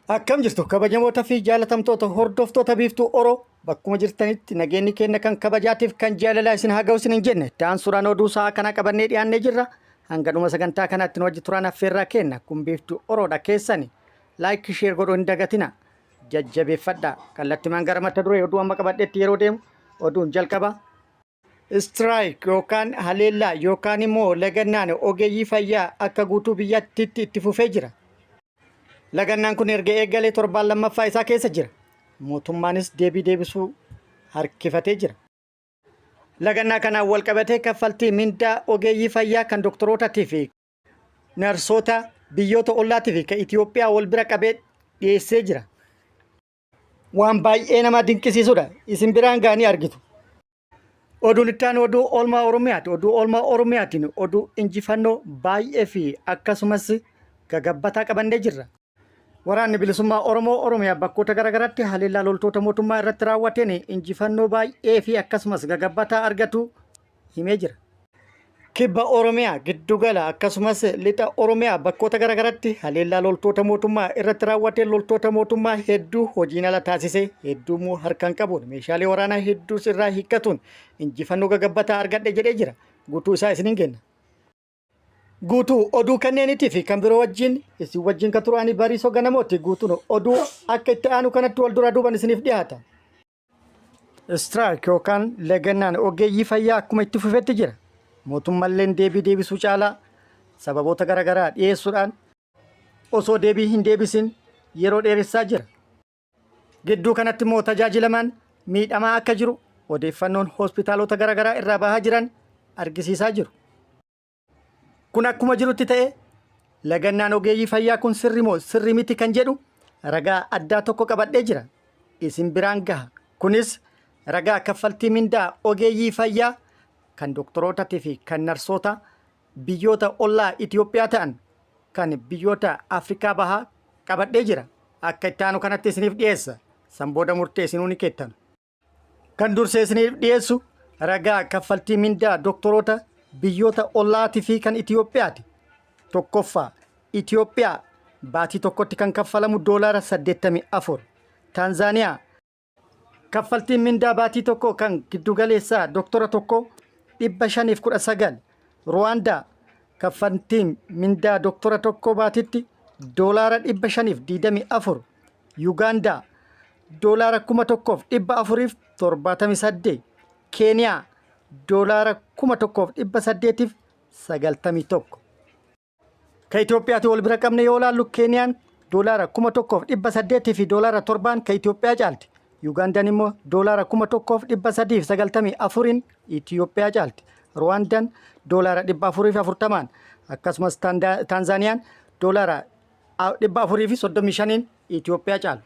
Akkam jirtu kabajamoota fi jaalatamtoota hordoftoota biiftuu Oroo bakkuma jirtanitti nageenyi keenya kan kabajaatiif kan jaalalaa isin haa ga'u isin hin jenne ta'an suuraan oduu sa'a kana qabannee dhiyaannee jirra. Hanga dhuma sagantaa kanaatti nu wajji turaan affeerraa kenna kun biiftuu Oroodha keessani laayik sheer godhuu hin dagatina jajjabeeffadha kallattimaan gara mata duree oduu amma qabadheetti yeroo deemu oduun jalqaba. Strike yookaan haleellaa yookaan immoo lagannaan ogeeyyii fayyaa akka guutuu biyyattiitti itti fufee jira. Lagannaan kun erga eegalee torbaan lammaffaa isaa keessa jira. Mootummaanis deebisuu harkifatee jira. Lagannaa kanaan wal qabatee kaffaltii mindaa ogeeyyii fayyaa kan doktorootaatii fi narsoota biyyoota ollaatii fi kan Itoophiyaa wal bira qabee dhiyeessee jira. Waan baay'ee nama dinqisiisudha. Isin biraan ga'anii argitu. Oduun itti aanu oduu oolmaa Oromiyaati. Oduu oolmaa Oromiyaatiin oduu injifannoo baay'ee fi akkasumas gagabbataa qabannee jirra. Waraanni bilisummaa Oromoo Oromiyaa bakkoota garaagaraatti haleellaa loltoota mootummaa irratti raawwateen injifannoo baay'ee fi akkasumas gagabbataa argatu himee jira. Kibba Oromiyaa giddugala akkasumas lixa Oromiyaa bakkoota garaagaraatti haleellaa loltoota mootummaa irratti raawwateen loltoota mootummaa hedduu hojiin ala taasisee hedduu harkaan qabuun meeshaalee waraanaa hedduu irraa hiikkatuun injifannoo gagabbataa argadhe jedhee jira. Guutuu isaa isin hin kenna. Guutuu oduu kanneenitii fi kan biroo wajjin isin wajjin kan turaanii bariisoo ganamooti guutuun oduu akka itti aanu kanatti wal dura duuban isiniif dhiyaata. Strike yookaan lagannaan ogeeyyii fayyaa akkuma itti fufetti jira. Mootummalleen deebisuu caalaa sababoota garaagaraa dhiyeessuudhaan osoo deebii hin deebisin yeroo dheeressaa jira. Gidduu kanatti immoo tajaajilamaan miidhamaa akka jiru odeeffannoon hospitaalota garaagaraa irraa bahaa jiran argisiisaa jiru. Kun akkuma jirutti ta'e lagannaan ogeeyyii fayyaa kun sirri miti kan jedhu ragaa addaa tokko qabadhee jira. Isin biraan gaha. Kunis ragaa kaffaltii mindaa ogeeyyii fayyaa kan doktorootatii fi kan narsoota biyyoota ollaa Itoophiyaa ta'an kan biyyoota Afrikaa bahaa qabadhee jira. Akka itti aanu kanatti isiniif dhiyeessa. San booda murtee isinuu ni keettan. Kan dursee isiniif dhiyeessu ragaa kaffaltii mindaa doktoroota biyyoota ollaatii fi kan Itoophiyaati. Tokkoffaa Itoophiyaa baatii tokkotti kan kaffalamu $84. Taanzaaniyaa kaffaltiin mindaa baatii tokko kan giddugaleessaa doktora tokko $519. Ruwaandaa kaffaltiin mindaa doktora tokko baatitti $524. Yugaandaa $1,478. Keeniyaa $1,891. Ka Itoophiyaatti wal bira qabne yoo laallu Keeniyaan $1,800 fi $7 ka Itoophiyaa caalti. Yugaandaan immoo $1,394 Itoophiyaa caalti. Ruwaandaan $440 akkasumas Taanzaaniyaan $435 Itoophiyaa caalu.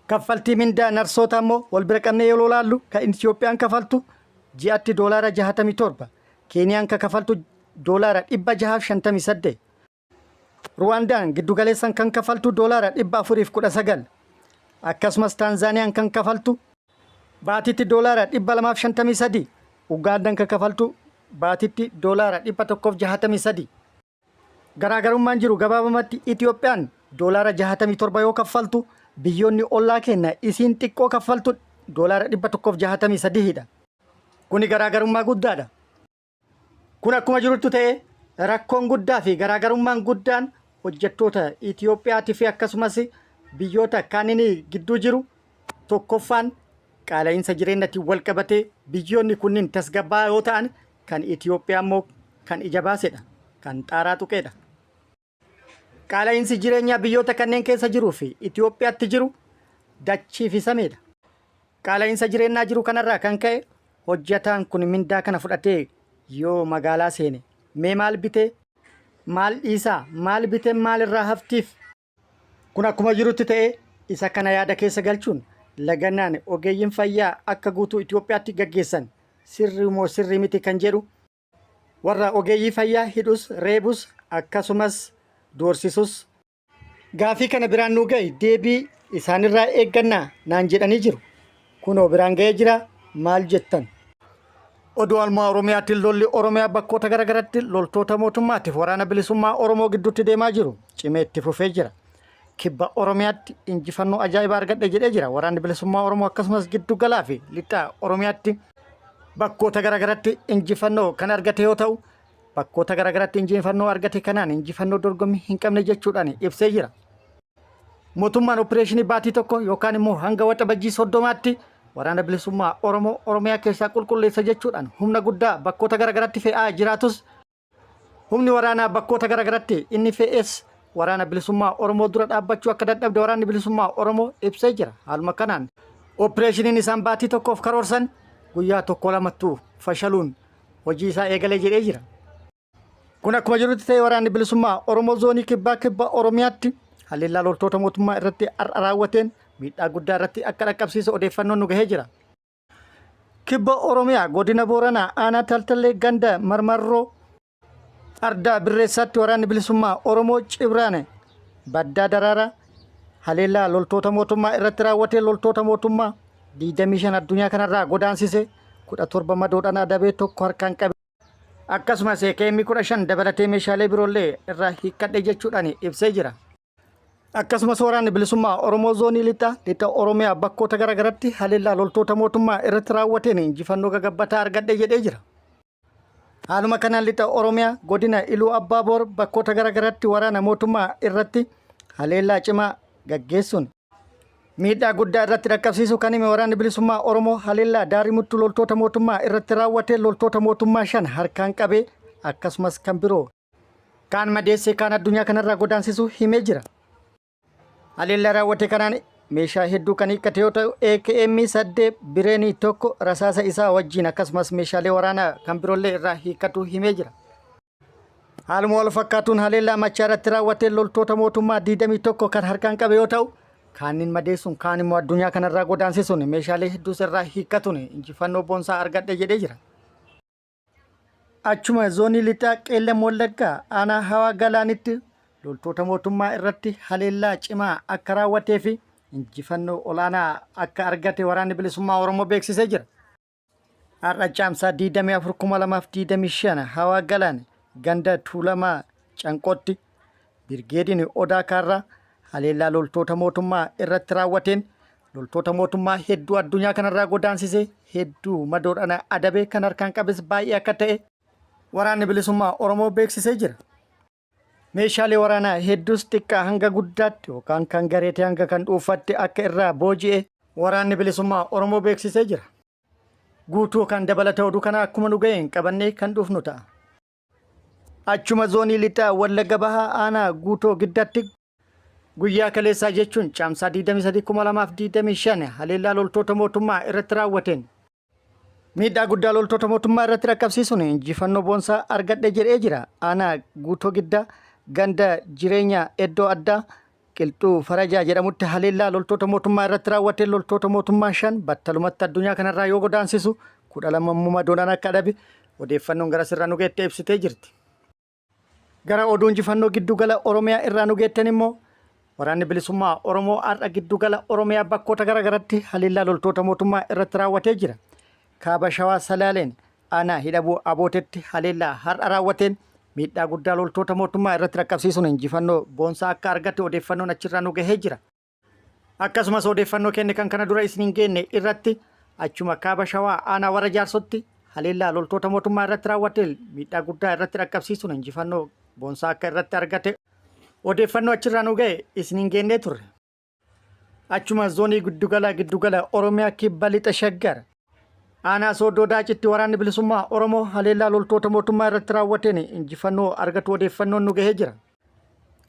Kaffaltii mindaa narsoota immoo wal bira qabne yoo laallu ka Itoophiyaan kafaltu ji'atti $67. Keeniyaan ka kafaltu $658. Ruwaandaan giddugaleessan kan kafaltu $419. Akkasumas Taanzaaniyaan kan kafaltu baatitti $253. Ugaandaan kan kafaltu baatitti $163. Garaagarummaan jiru gabaabamatti Itoophiyaan $67 yoo kaffaltu biyyoonni ollaa keenya isiin xiqqoo kaffaltu $163. Kuni garaagarummaa guddaadha. Kun akkuma jirutti ta'e rakkoon guddaa fi garaagarummaan guddaan hojjettoota Itoophiyaatii fi akkasumas biyyoota kaaniin gidduu jiru. Tokkoffaan qaala'insa jireenyatti wal qabatee biyyoonni kunniin tasgabbaa yoo ta'an kan Itoophiyaa immoo kan ija baasedha. Kan xaaraa tuqeedha. Qaala'insi jireenyaa biyyoota kanneen keessa jiruu fi Itoophiyaatti jiru dachiifisameedha. Qaala'insa jireenyaa jiru kanarraa kan ka'e hojjetaan kun mindaa kana fudhatee yoo magaalaa seene mee maal bitee maal dhiisaa maal bitee maal irraa haftiif. Kun akkuma jirutti ta'e isa kana yaada keessa galchuun lagannaan ogeeyyiin fayyaa akka guutuu Itoophiyaatti gaggeessan sirri miti kan jedhu warra ogeeyyii fayyaa hidhus reebus akkasumas doorsisus gaafii kana biraan nu ga'i deebii isaanirraa eeggannaa naan jedhanii jiru. Kunoo biraan ga'ee jira maal jettan. Oduu oolmaa Oromiyaatti lolli Oromiyaa bakkoota garaagaraatti loltoota mootummaatiif waraana bilisummaa Oromoo gidduutti deemaa jiru cimee itti fufee jira. kibba Oromiyaatti injifannoo ajaa'ibaa argadhe jedhee jira. Waraanni bilisummaa Oromoo akkasumas giddu galaa fi lixaa Oromiyaatti bakkoota garaagaratti injifannoo kan argate yoo ta'u, bakkoota garaagaratti injifannoo argate kanaan injifannoo dorgommii hin qabne jechuudhaan ibsee jira. Mootummaan opereeshinii baatii tokko yookaan immoo hanga waxabajjii 30tti waraana bilisummaa Oromoo Oromiyaa keessaa qulqulleessa jechuudhaan humna guddaa bakkoota garaagaratti fe'aa jiraatus humni waraanaa bakkoota garaagaratti inni fe'es waraana bilisummaa Oromoo dura dhaabbachuu akka dadhabde waraanni bilisummaa Oromoo ibsee jira. Haaluma kanaan opereeshiniin isaan baatii tokkoof karoorsan guyyaa tokko lamattuu fashaluun hojii isaa eegalee jedhee jira. Kun akkuma jirutti ta'e waraanni bilisummaa Oromoo zoonii kibba Oromiyaatti haleellaa loltoota mootummaa irratti raawwateen miidhaa guddaa irratti akka dhaqqabsiise odeeffannoon nu gahee jira. Kibba Oromiyaa godina Booranaa aanaa Taltallee ganda Marmarroo Ardaa Birreessaatti waraanni bilisummaa Oromoo Cibraane Baddaa Daraaraa haleellaa loltoota mootummaa irratti raawwatee loltoota mootummaa 25 addunyaa kanarraa godaansise 17 madoodhaan adabee tokko harkaan qabe. Akkasumas KM 15 dabalatee meeshaalee biroollee irraa hiikkadhe jechuudhaan ibsee jira. Akkasumas waraanni bilisummaa Oromoo zoonii lixa Oromiyaa bakkoota garaagaratti haleellaa loltoota mootummaa irratti raawwateen injifannoo gagabbataa argadhe jedhee jira. Haaluma kanaan lixa Oromiyaa godina Iluu Abbaaboor bakkoota garaagaratti waraana mootummaa irratti haleellaa cimaa gaggeessuun miidhaa guddaa irratti dhaqqabsiisu kan hime waraanni bilisummaa Oromoo haleellaa Daarimuttuu loltoota mootummaa irratti raawwatee loltoota mootummaa 5 harkaan qabee akkasumas kan biroo kaan madeessee kaan addunyaa kanarraa godaansisu himee jira. Haleellaa raawwate kanaan meeshaa hedduu kan hiikkate yoo ta'u AKM 8 bireenii tokko rasaasa isaa wajjin akkasumas meeshaalee waraanaa kan biroollee irraa hiikkatu himee jira. Haaluma wal fakkaatuun haleellaa Machaa irratti raawwatee loltoota mootummaa 21 kan harkaan qabe yoo ta'u kaaniin madeessuun kaan immoo addunyaa kanarraa godaansisuun meeshaalee hedduus irraa hiikkatuun injifannoo boonsaa argadhe jedhee jira. Achuma zoonii lixaa Qeellam Wallaggaa aanaa Hawaa Galaanitti loltoota mootummaa irratti haleellaa cimaa akka raawwatee fi injifannoo olaanaa akka argate waraanni bilisummaa Oromoo beeksisee jira. Har'a caamsaa 24/2025 Hawaa Galaan ganda Tuulamaa Canqootti birgeediin Odaa Kaarraa haleellaa loltoota mootummaa irratti raawwateen loltoota mootummaa hedduu addunyaa kanarraa godaansisee hedduu madoodhaan adabee kan harkaan qabes baay'ee akka ta'e waraanni bilisummaa Oromoo beeksisee jira. Meeshaalee waraanaa hedduus xiqqaa hanga guddaatti yookaan kan gareetee hanga kan dhuunfaatti akka irraa booji'e waraanni bilisummaa Oromoo beeksisee jira. Guutuu kan dabalata oduu kana akkuma nu ga'een qabannee kan dhuufnu ta'a. Achuma zoonii lixaa Wallagga Bahaa aanaa Guutoo Giddaatti guyyaa kaleessaa jechuun caamsaa 23/2025 haleellaa loltoota mootummaa irratti raawwateen miidhaa guddaa loltoota mootummaa irratti dhaqqabsiisuun injifannoo boonsaa argadhe jedhee jira. Aanaa Guutoo Giddaa ganda jireenya iddoo addaa Qilxuu Farajaa jedhamutti haleellaa loltoota mootummaa irratti raawwatee loltoota mootummaa 5 battalumatti addunyaa kanarraa yoo godaansisu 12 madoodhaan akka adabe odeeffannoon gara sirraa nu geettee ibsitee jirti. Gara oduu injifannoo giddugala Oromiyaa irraa nu geettan immoo waraanni bilisummaa Oromoo har'a giddugala Oromiyaa bakkoota garaagaratti haleellaa loltoota mootummaa irratti raawwatee jira. Kaaba Shawaa Salaaleen aanaa Hidhabuu Abootetti haleellaa har'a raawwateen miidhaa guddaa loltoota mootummaa irratti dhaqqabsiisuun injifannoo boonsaa akka argate odeeffannoon achirraa nu gahee jira. Akkasumas odeeffannoo kenne kan kana dura isiniin geenne irratti achuma Kaaba Shawaa aanaa Warra Jaarsotti haleellaa loltoota mootummaa irratti raawwatee miidhaa guddaa irratti dhaqqabsiisuun injifannoo boonsaa akka irratti argate odeeffannoo achirraa nu gahe isiniin geennee turre. Achuma zoonii giddugala Oromiyaa kibba lixa Shaggar aanaa Sooddoo Daacitti waraanni bilisummaa Oromoo haleellaa loltoota mootummaa irratti raawwateen injifannoo argatu odeeffannoon nu gahee jira.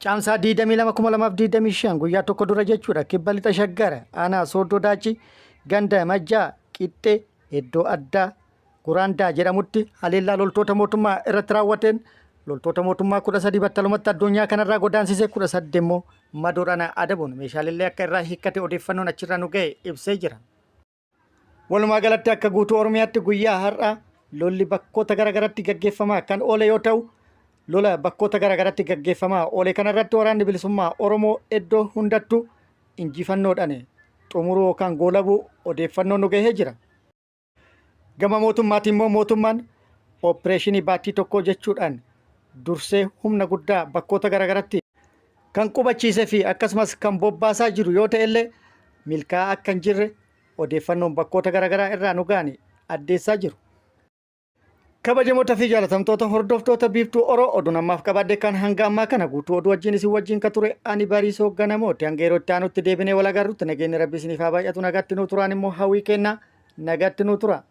Caamsaa 22/2025 guyyaa tokko dura jechuudha kibba lixa Shaggar aanaa Sooddoo Daaci ganda Majjaa Qixxee iddoo addaa Guraandaa jedhamutti haleellaa loltoota mootummaa irratti raawwateen loltoota mootummaa 13 battalumatti addunyaa kanarraa godaansisee 18 immoo madoodhaan adabuun meeshaalee akka irraa hiikkate odeeffannoon achirraa nu gahe ibsee jira. Walumaa galatti akka guutuu Oromiyaatti guyyaa har'a lolli bakkoota garaagaratti gaggeeffamaa kan oole yoo ta'u lola bakkoota garaagaratti gaggeeffamaa oole kanarratti waraanni bilisummaa Oromoo iddoo hundattuu injifannoodhaan xumuruu yookaan goolabuu odeeffannoon nu gahee jira. Gama mootummaatiin immoo mootummaan opereeshinii baatii tokko jechuudhaan dursee humna guddaa bakkoota garaagaratti kan qubachiisee fi akkasumas kan bobbaasaa jiru yoo ta'e illee milkaa'aa akka hin jirre odeeffannoon bakkoota garaagaraa irraa nu gaane addeessaa jiru. Kabajamoota fi jaalatamtoota hordoftoota biiftuu Oroo oduu namaaf qabadde kan hanga ammaa kana guutuu oduu wajjin isin wajjin ka ture ani Bariisoo Ganamooti. Hanga yeroo itti aanutti deebinee wal agarrutti nageenyi rabbi isiniif haa baay'atu. Nagaatti nuu turaan immoo hawwii kennaa nagaatti nuu tura.